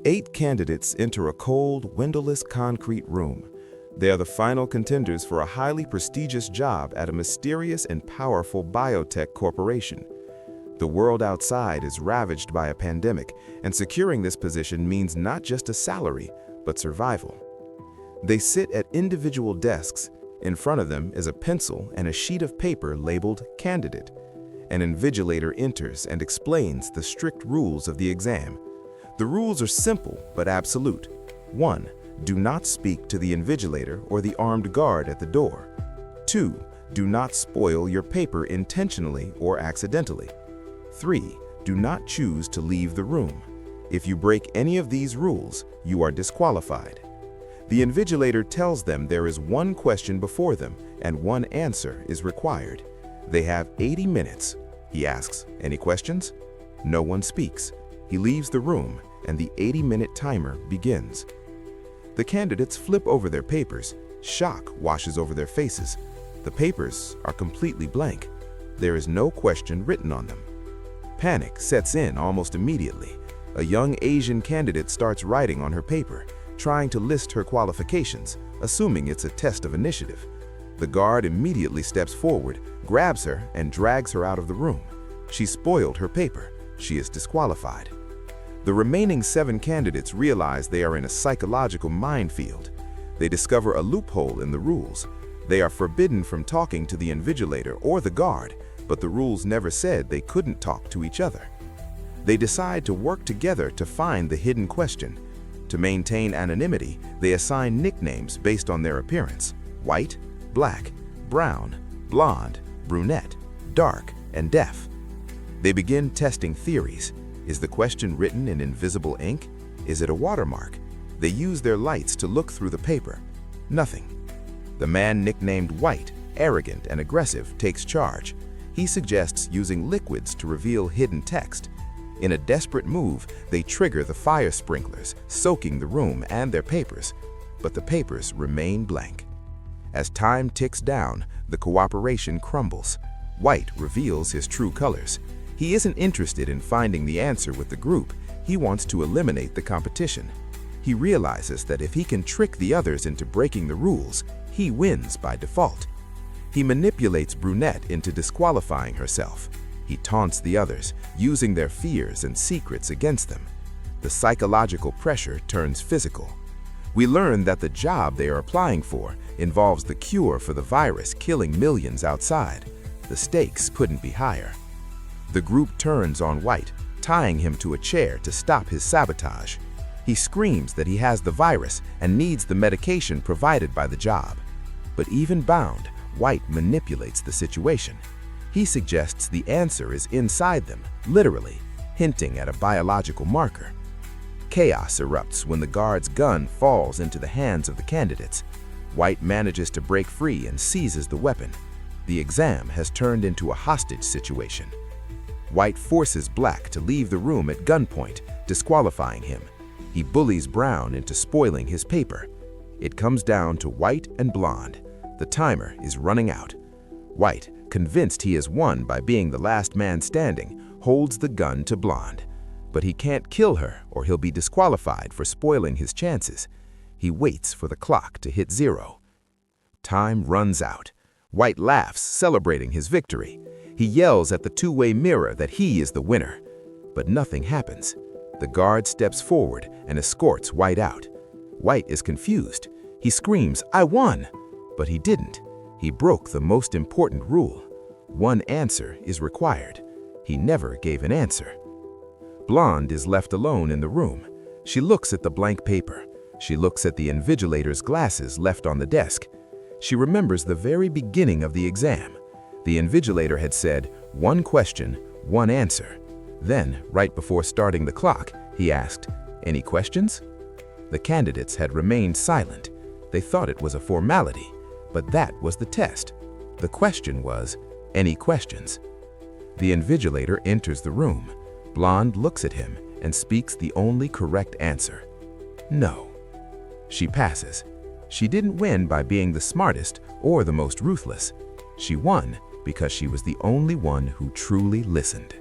8 candidates enter a cold, windowless concrete room. They are the final contenders for a highly prestigious job at a mysterious and powerful biotech corporation. The world outside is ravaged by a pandemic, and securing this position means not just a salary, but survival. They sit at individual desks. In front of them is a pencil and a sheet of paper labeled "Candidate." An invigilator enters and explains the strict rules of the exam. The rules are simple but absolute. 1. Do not speak to the invigilator or the armed guard at the door. 2. Do not spoil your paper intentionally or accidentally. 3. Do not choose to leave the room. If you break any of these rules, you are disqualified. The invigilator tells them there is one question before them and one answer is required. They have 80 minutes. He asks, "Any questions?" No one speaks. He leaves the room and the 80-minute timer begins. The candidates flip over their papers. Shock washes over their faces. The papers are completely blank. There is no question written on them. Panic sets in almost immediately. A young Asian candidate starts writing on her paper, trying to list her qualifications, assuming it's a test of initiative. The guard immediately steps forward, grabs her, and drags her out of the room. She spoiled her paper. She is disqualified. The remaining 7 candidates realize they are in a psychological minefield. They discover a loophole in the rules. They are forbidden from talking to the invigilator or the guard, but the rules never said they couldn't talk to each other. They decide to work together to find the hidden question. To maintain anonymity, they assign nicknames based on their appearance: white, black, brown, blonde, brunette, dark, and deaf. They begin testing theories. Is the question written in invisible ink? Is it a watermark? They use their lights to look through the paper. Nothing. The man nicknamed White, arrogant and aggressive, takes charge. He suggests using liquids to reveal hidden text. In a desperate move, they trigger the fire sprinklers, soaking the room and their papers. But the papers remain blank. As time ticks down, the cooperation crumbles. White reveals his true colors. He isn't interested in finding the answer with the group. He wants to eliminate the competition. He realizes that if he can trick the others into breaking the rules, he wins by default. He manipulates Brunette into disqualifying herself. He taunts the others, using their fears and secrets against them. The psychological pressure turns physical. We learn that the job they are applying for involves the cure for the virus killing millions outside. The stakes couldn't be higher. The group turns on White, tying him to a chair to stop his sabotage. He screams that he has the virus and needs the medication provided by the job. But even bound, White manipulates the situation. He suggests the answer is inside them, literally, hinting at a biological marker. Chaos erupts when the guard's gun falls into the hands of the candidates. White manages to break free and seizes the weapon. The exam has turned into a hostage situation. White forces Black to leave the room at gunpoint, disqualifying him. He bullies Brown into spoiling his paper. It comes down to White and Blonde. The timer is running out. White, convinced he has won by being the last man standing, holds the gun to Blonde. But he can't kill her or he'll be disqualified for spoiling his chances. He waits for the clock to hit 0. Time runs out. White laughs, celebrating his victory. He yells at the two-way mirror that he is the winner. But nothing happens. The guard steps forward and escorts White out. White is confused. He screams, "I won!" But he didn't. He broke the most important rule. One answer is required. He never gave an answer. Blonde is left alone in the room. She looks at the blank paper. She looks at the invigilator's glasses left on the desk. She remembers the very beginning of the exam. The invigilator had said, "One question, one answer." Then, right before starting the clock, he asked, "Any questions?" The candidates had remained silent. They thought it was a formality, but that was the test. The question was, "Any questions?" The invigilator enters the room. Blonde looks at him and speaks the only correct answer. "No." She passes. She didn't win by being the smartest or the most ruthless. She won because she was the only one who truly listened.